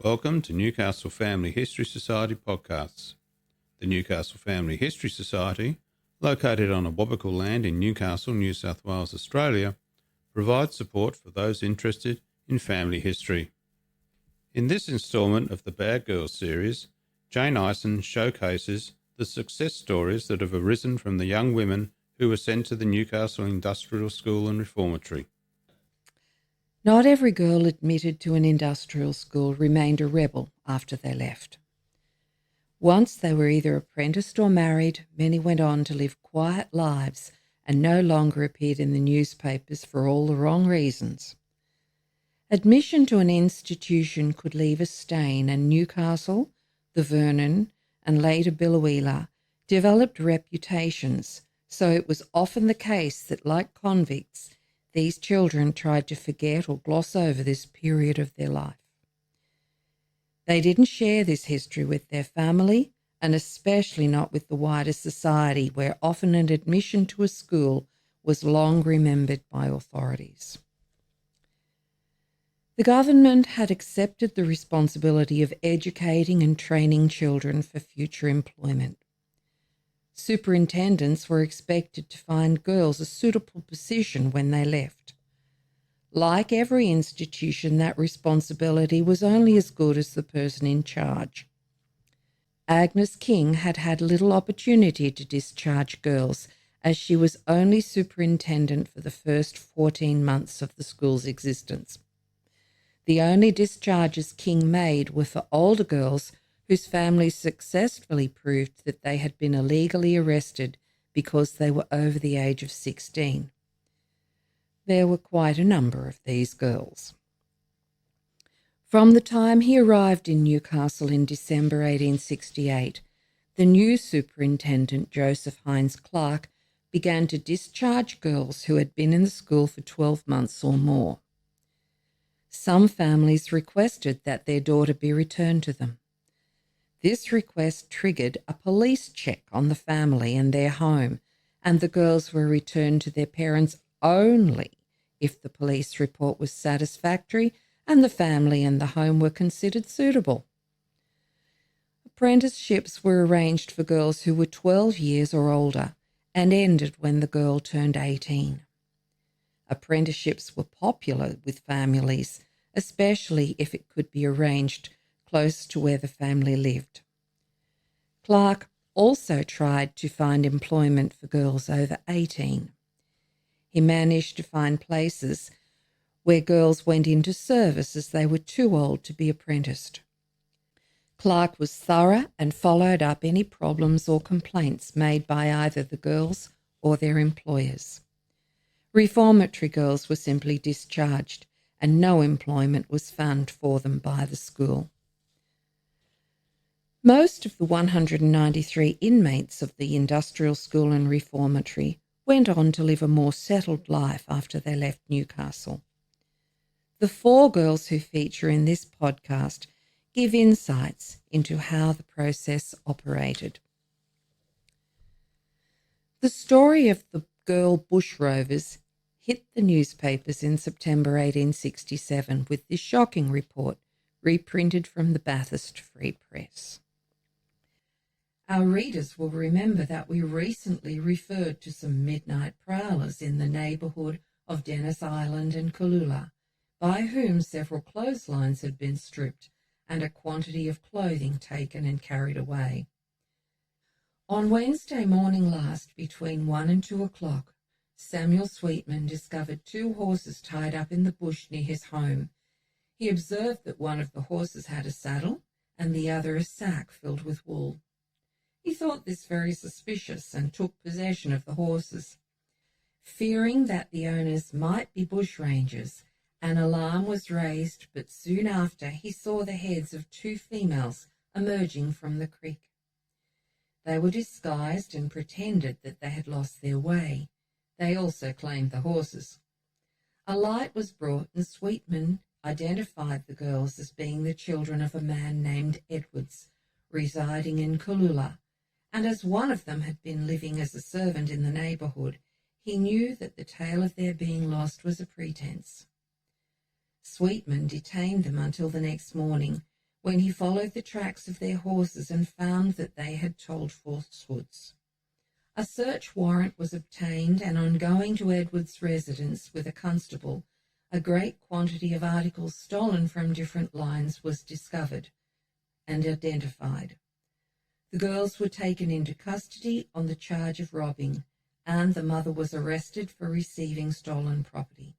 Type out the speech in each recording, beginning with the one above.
Welcome to Newcastle Family History Society podcasts. The Newcastle Family History Society, located on Awabakal land in Newcastle, New South Wales, Australia, provides support for those interested in family history. In this instalment of the Bad Girls series, Jane Ison showcases the success stories that have arisen from the young women who were sent to the Newcastle Industrial School and Reformatory. Not every girl admitted to an industrial school remained a rebel after they left. Once they were either apprenticed or married, many went on to live quiet lives and no longer appeared in the newspapers for all the wrong reasons. Admission to an institution could leave a stain, and Newcastle, the Vernon, and later Biloela developed reputations, so it was often the case that, like convicts, these children tried to forget or gloss over this period of their life. They didn't share this history with their family, and especially not with the wider society, where often an admission to a school was long remembered by authorities. The government had accepted the responsibility of educating and training children for future employment. Superintendents were expected to find girls a suitable position when they left. Like every institution, that responsibility was only as good as the person in charge. Agnes King had had little opportunity to discharge girls, as she was only superintendent for the first 14 months of the school's existence. The only discharges King made were for older girls whose families successfully proved that they had been illegally arrested because they were over the age of 16. There were quite a number of these girls. From the time he arrived in Newcastle in December 1868, the new superintendent, Joseph Hines Clark, began to discharge girls who had been in the school for 12 months or more. Some families requested that their daughter be returned to them. This request triggered a police check on the family and their home, and the girls were returned to their parents only if the police report was satisfactory and the family and the home were considered suitable. Apprenticeships were arranged for girls who were 12 years or older and ended when the girl turned 18. Apprenticeships were popular with families, especially if it could be arranged close to where the family lived. Clark also tried to find employment for girls over 18. He managed to find places where girls went into service as they were too old to be apprenticed. Clark was thorough and followed up any problems or complaints made by either the girls or their employers. Reformatory girls were simply discharged, and no employment was found for them by the school. Most of the 193 inmates of the Industrial School and Reformatory went on to live a more settled life after they left Newcastle. The 4 girls who feature in this podcast give insights into how the process operated. The story of the girl bushrovers hit the newspapers in September 1867 with this shocking report reprinted from the Bathurst Free Press. Our readers will remember that we recently referred to some midnight prowlers in the neighbourhood of Dennis Island and Cooloola, by whom several clotheslines had been stripped and a quantity of clothing taken and carried away. On Wednesday morning last, between 1 and 2 o'clock, Samuel Sweetman discovered 2 horses tied up in the bush near his home. He observed that one of the horses had a saddle and the other a sack filled with wool. He thought this very suspicious and took possession of the horses. Fearing that the owners might be bushrangers, an alarm was raised, but soon after he saw the heads of 2 females emerging from the creek. They were disguised and pretended that they had lost their way. They also claimed the horses. A light was brought, and Sweetman identified the girls as being the children of a man named Edwards, residing in Cooloola, and as one of them had been living as a servant in the neighbourhood, he knew that the tale of their being lost was a pretence. Sweetman detained them until the next morning, when he followed the tracks of their horses and found that they had told falsehoods. A search warrant was obtained, and on going to Edward's residence with a constable, a great quantity of articles stolen from different lines was discovered and identified. The girls were taken into custody on the charge of robbing, and the mother was arrested for receiving stolen property.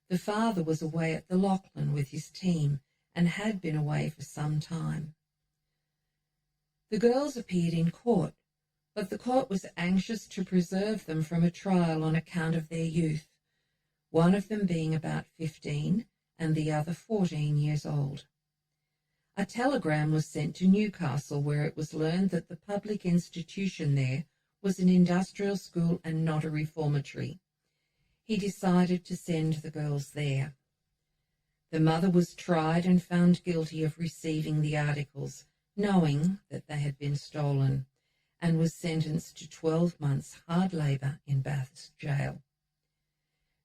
The father was away at the Lachlan with his team and had been away for some time. The girls appeared in court, but the court was anxious to preserve them from a trial on account of their youth, one of them being about 15 and the other 14 years old. A telegram was sent to Newcastle, where it was learned that the public institution there was an industrial school and not a reformatory. He decided to send the girls there. The mother was tried and found guilty of receiving the articles, knowing that they had been stolen, and was sentenced to 12 months hard labour in Bathurst jail.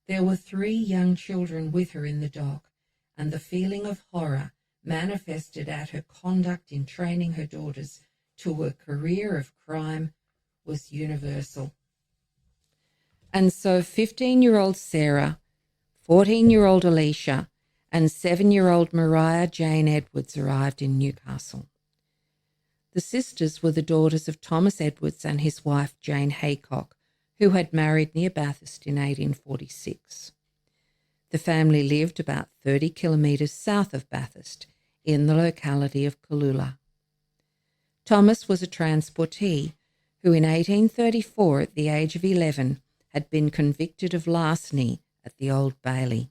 There were 3 young children with her in the dock, and the feeling of horror manifested at her conduct in training her daughters to a career of crime was universal. And so 15-year-old Sarah, 14-year-old Alicia, and 7-year-old Mariah Jane Edwards arrived in Newcastle. The sisters were the daughters of Thomas Edwards and his wife Jane Haycock, who had married near Bathurst in 1846. The family lived about 30 kilometres south of Bathurst, in the locality of Cooloola. Thomas was a transportee who in 1834, at the age of 11, had been convicted of larceny at the Old Bailey.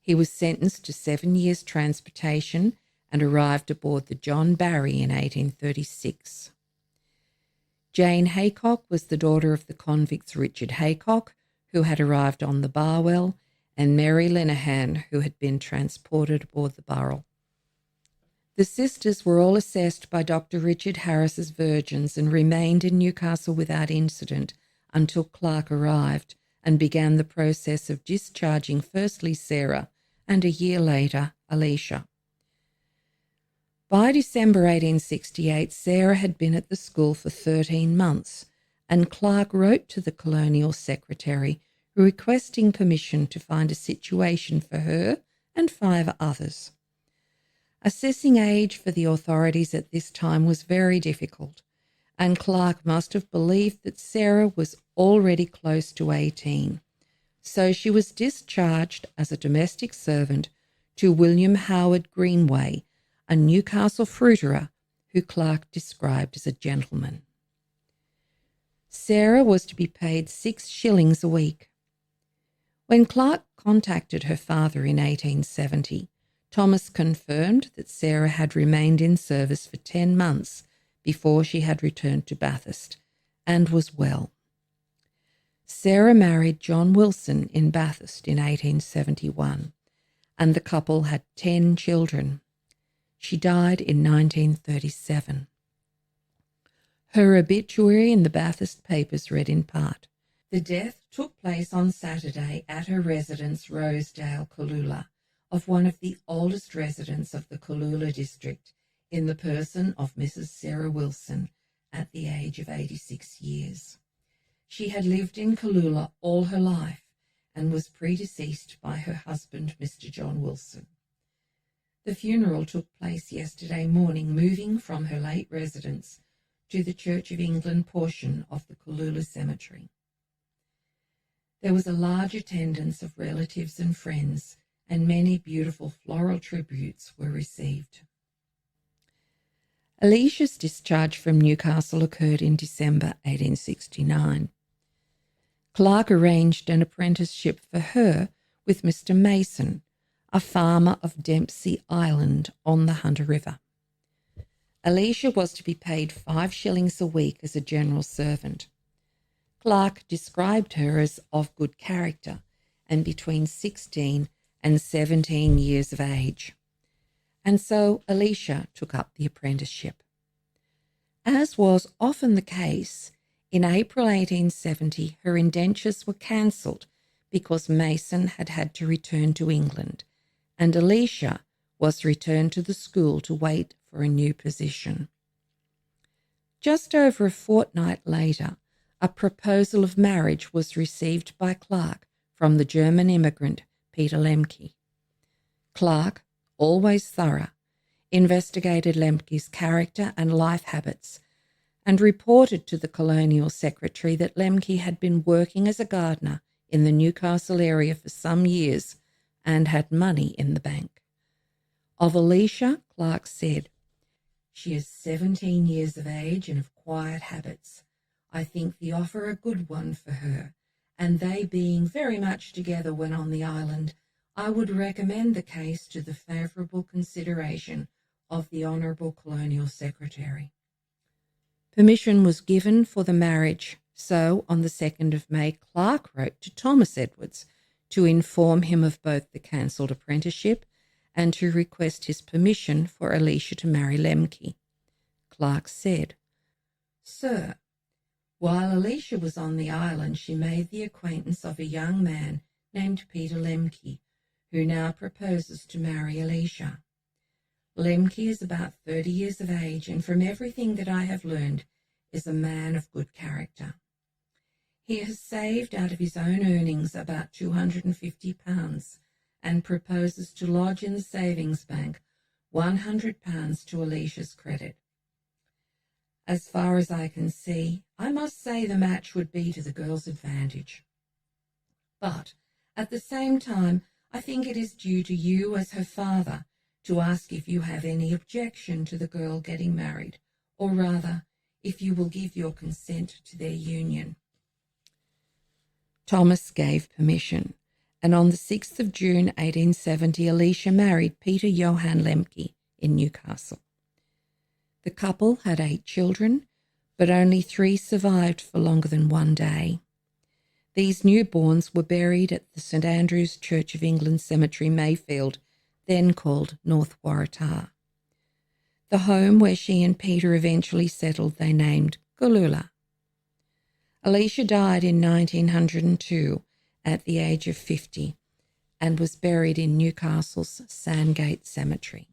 He was sentenced to 7 years' transportation and arrived aboard the John Barry in 1836. Jane Haycock was the daughter of the convicts Richard Haycock, who had arrived on the Barwell, and Mary Linehan, who had been transported aboard the Burrell. The sisters were all assessed by Dr. Richard Harris's Virgins and remained in Newcastle without incident until Clark arrived and began the process of discharging firstly Sarah and a year later Alicia. By December 1868, Sarah had been at the school for 13 months, and Clark wrote to the colonial secretary requesting permission to find a situation for her and 5 others. Assessing age for the authorities at this time was very difficult, and Clark must have believed that Sarah was already close to 18. So she was discharged as a domestic servant to William Howard Greenway, a Newcastle fruiterer who Clark described as a gentleman. Sarah was to be paid 6 shillings a week. When Clark contacted her father in 1870, Thomas confirmed that Sarah had remained in service for 10 months before she had returned to Bathurst and was well. Sarah married John Wilson in Bathurst in 1871, and the couple had 10 children. She died in 1937. Her obituary in the Bathurst papers read in part, "The death took place on Saturday at her residence, Rosedale, Cooloola, of one of the oldest residents of the Cooloola district, in the person of Mrs. Sarah Wilson, at the age of 86 years. She had lived in Cooloola all her life and was predeceased by her husband, Mr. John Wilson. The funeral took place yesterday morning, moving from her late residence to the Church of England portion of the Cooloola Cemetery. There was a large attendance of relatives and friends, and many beautiful floral tributes were received." Alicia's discharge from Newcastle occurred in December 1869. Clark arranged an apprenticeship for her with Mr. Mason, a farmer of Dempsey Island on the Hunter River. Alicia was to be paid 5 shillings a week as a general servant. Clark described her as of good character and between 16 and 17 years of age. And so Alicia took up the apprenticeship. As was often the case, in April 1870 her indentures were cancelled because Mason had had to return to England, and Alicia was returned to the school to wait for a new position. Just over a fortnight later, a proposal of marriage was received by Clark from the German immigrant Peter Lemke. Clark, always thorough, investigated Lemke's character and life habits and reported to the colonial secretary that Lemke had been working as a gardener in the Newcastle area for some years and had money in the bank. Of Alicia, Clark said, "She is 17 years of age and of quiet habits. I think the offer a good one for her, and they being very much together when on the island, I would recommend the case to the favourable consideration of the Honourable Colonial Secretary." Permission was given for the marriage, so on the 2nd of May, Clark wrote to Thomas Edwards to inform him of both the cancelled apprenticeship and to request his permission for Alicia to marry Lemke. Clark said, "Sir, while Alicia was on the island, she made the acquaintance of a young man named Peter Lemke, who now proposes to marry Alicia. Lemke is about 30 years of age, and from everything that I have learned, is a man of good character. He has saved out of his own earnings about £250 and proposes to lodge in the savings bank £100 to Alicia's credit. As far as I can see, I must say the match would be to the girl's advantage. But at the same time, I think it is due to you as her father to ask if you have any objection to the girl getting married, or rather, if you will give your consent to their union." Thomas gave permission, and on the 6th of June 1870, Alicia married Peter Johann Lemke in Newcastle. The couple had 8 children, but only 3 survived for longer than 1 day. These newborns were buried at the St Andrew's Church of England Cemetery, Mayfield, then called North Waratah. The home where she and Peter eventually settled they named Gulula. Alicia died in 1902 at the age of 50 and was buried in Newcastle's Sandgate Cemetery.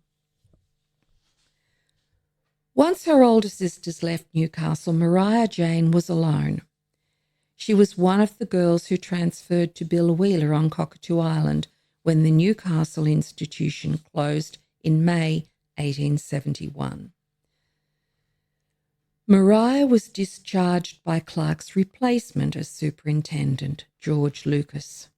Once her older sisters left Newcastle, Maria Jane was alone. She was one of the girls who transferred to Billawheeler on Cockatoo Island when the Newcastle institution closed in May 1871. Maria was discharged by Clark's replacement as superintendent, George Lucas.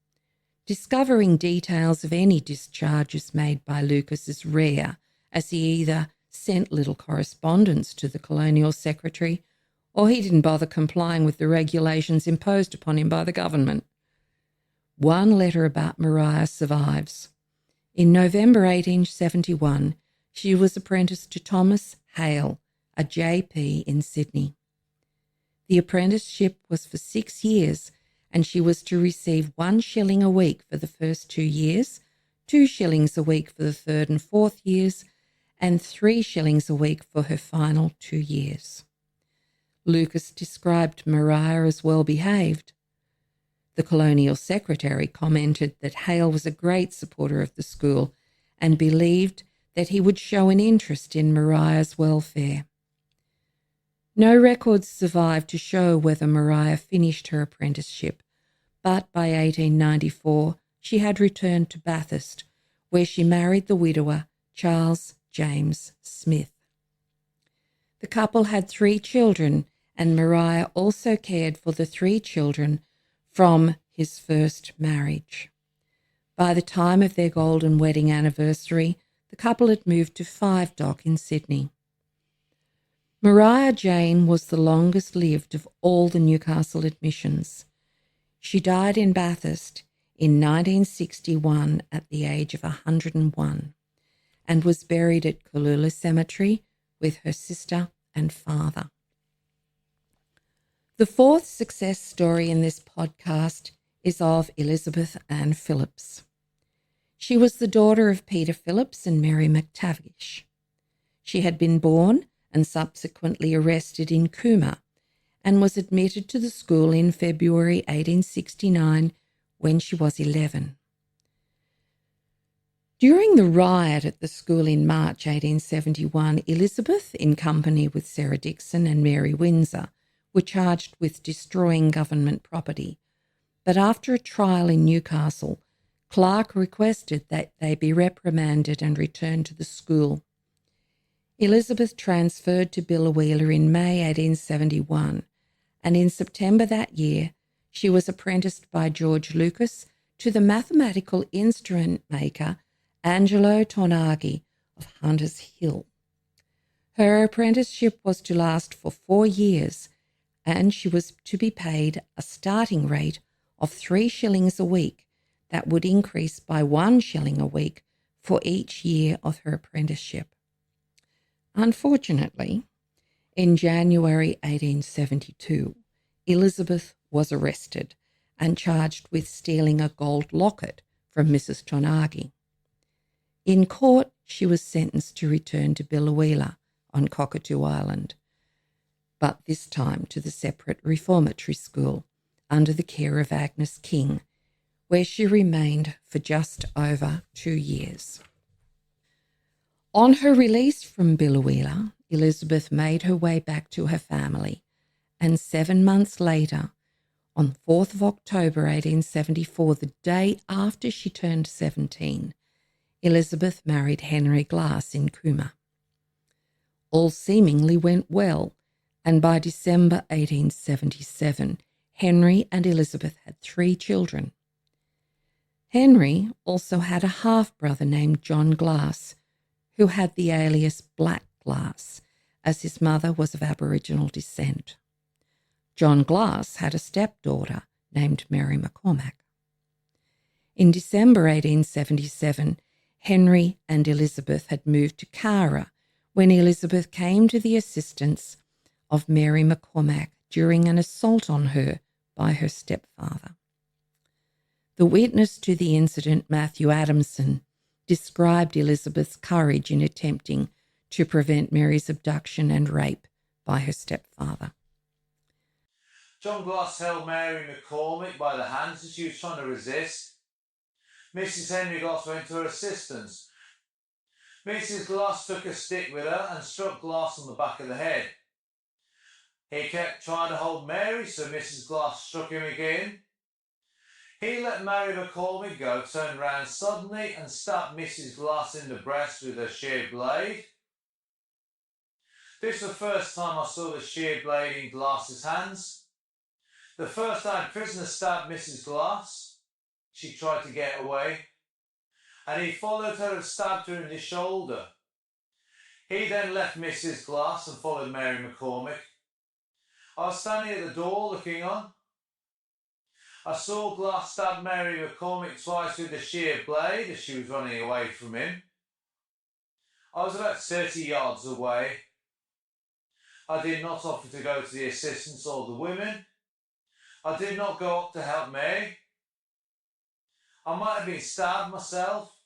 Discovering details of any discharges made by Lucas is rare, as he either sent little correspondence to the colonial secretary or he didn't bother complying with the regulations imposed upon him by the government. One letter about Maria survives. In November 1871, she was apprenticed to Thomas Hale, a JP in Sydney. The apprenticeship was for 6 years, and she was to receive 1 shilling a week for the first 2 years, 2 shillings a week for the 3rd and 4th years, and 3 shillings a week for her final 2 years. Lucas described Maria as well behaved. The colonial secretary commented that Hale was a great supporter of the school and believed that he would show an interest in Maria's welfare. No records survive to show whether Maria finished her apprenticeship, but by 1894 she had returned to Bathurst, where she married the widower Charles James Smith. The couple had 3 children, and Maria also cared for the 3 children from his first marriage. By the time of their golden wedding anniversary, the couple had moved to 5 Dock in Sydney. Maria Jane was the longest lived of all the Newcastle admissions. She died in Bathurst in 1961 at the age of 101 and was buried at Gulula Cemetery with her sister and father. The 4th success story in this podcast is of Elizabeth Ann Phillips. She was the daughter of Peter Phillips and Mary McTavish. She had been born and subsequently arrested in Cooma and was admitted to the school in February 1869 when she was 11. During the riot at the school in March 1871, Elizabeth, in company with Sarah Dixon and Mary Windsor, were charged with destroying government property. But after a trial in Newcastle, Clark requested that they be reprimanded and returned to the school. Elizabeth transferred to Biloela in May 1871, and in September that year, she was apprenticed by George Lucas to the mathematical instrument maker Angelo Tornaghi of Hunters Hill. Her apprenticeship was to last for 4 years, and she was to be paid a starting rate of 3 shillings a week that would increase by 1 shilling a week for each year of her apprenticeship. Unfortunately, in January 1872, Elizabeth was arrested and charged with stealing a gold locket from Mrs. Tornaghi. In court, she was sentenced to return to Biloela on Cockatoo Island, but this time to the separate Reformatory school under the care of Agnes King, where she remained for just over 2 years. On her release from Biloela, Elizabeth made her way back to her family, and 7 months later, on 4th of October 1874, the day after she turned 17, Elizabeth married Henry Glass in Cooma. All seemingly went well, and by December 1877, Henry and Elizabeth had 3 children. Henry also had a half-brother named John Glass, who had the alias Black Glass, as his mother was of Aboriginal descent. John Glass had a stepdaughter named Mary McCormack. In December 1877, Henry and Elizabeth had moved to Cara when Elizabeth came to the assistance of Mary McCormack during an assault on her by her stepfather. The witness to the incident, Matthew Adamson, described Elizabeth's courage in attempting to prevent Mary's abduction and rape by her stepfather. John Glass held Mary McCormack by the hands as she was trying to resist. Mrs. Henry Glass went to her assistance. Mrs. Glass took a stick with her and struck Glass on the back of the head. He kept trying to hold Mary, so Mrs. Glass struck him again. He let Mary McCormack go, turned round suddenly and stabbed Mrs. Glass in the breast with a sheared blade. This was the first time I saw the sheared blade in Glass's hands. The first time prisoner stabbed Mrs. Glass, she tried to get away, and he followed her and stabbed her in the shoulder. He then left Mrs. Glass and followed Mary McCormack. I was standing at the door looking on. I saw Glass stab Mary McCormack twice with a sheared blade as she was running away from him. I was about 30 yards away. I did not offer to go to the assistance of the women. I did not go up to help Mary. I might have been stabbed myself.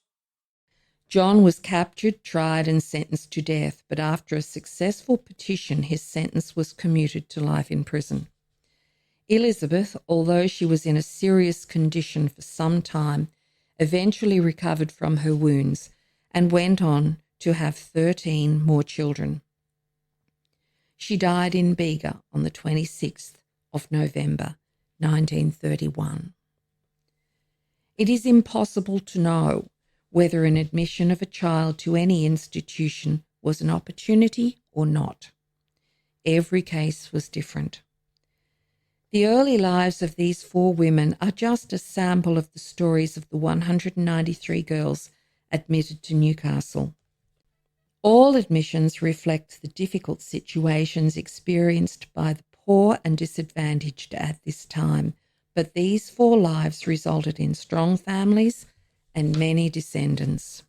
John was captured, tried and sentenced to death, but after a successful petition, his sentence was commuted to life in prison. Elizabeth, although she was in a serious condition for some time, eventually recovered from her wounds and went on to have 13 more children. She died in Bega on the 26th of November, 1931. It is impossible to know whether an admission of a child to any institution was an opportunity or not. Every case was different. The early lives of these 4 women are just a sample of the stories of the 193 girls admitted to Newcastle. All admissions reflect the difficult situations experienced by the poor and disadvantaged at this time, but these 4 lives resulted in strong families and many descendants.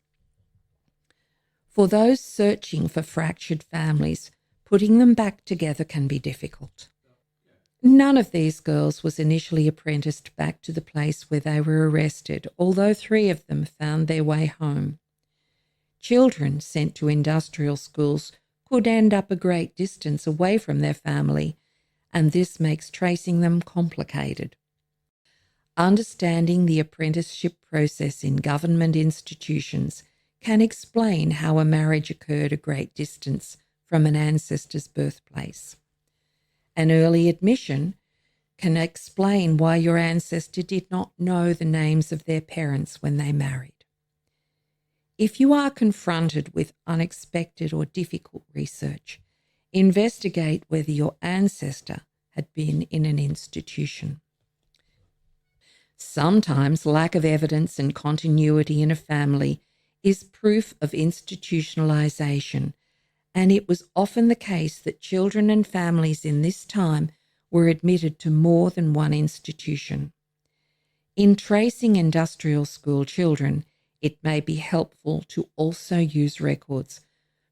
For those searching for fractured families, putting them back together can be difficult. None of these girls was initially apprenticed back to the place where they were arrested, although 3 of them found their way home. Children sent to industrial schools could end up a great distance away from their family, and this makes tracing them complicated. Understanding the apprenticeship process in government institutions can explain how a marriage occurred a great distance from an ancestor's birthplace. An early admission can explain why your ancestor did not know the names of their parents when they married. If you are confronted with unexpected or difficult research, investigate whether your ancestor had been in an institution. Sometimes lack of evidence and continuity in a family is proof of institutionalization, and it was often the case that children and families in this time were admitted to more than one institution. In tracing industrial school children, it may be helpful to also use records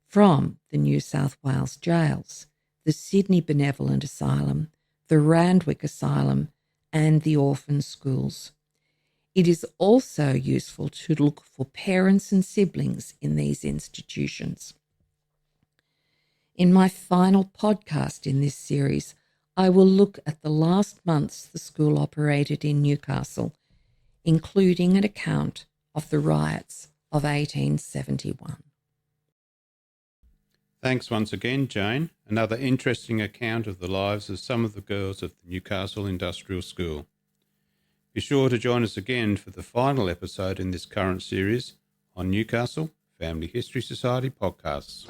from the New South Wales jails, the Sydney Benevolent Asylum, the Randwick Asylum, and the orphan schools. It is also useful to look for parents and siblings in these institutions. In my final podcast in this series, I will look at the last months the school operated in Newcastle, including an account of the riots of 1871. Thanks once again, Jane. Another interesting account of the lives of some of the girls of the Newcastle Industrial School. Be sure to join us again for the final episode in this current series on Newcastle Family History Society podcasts.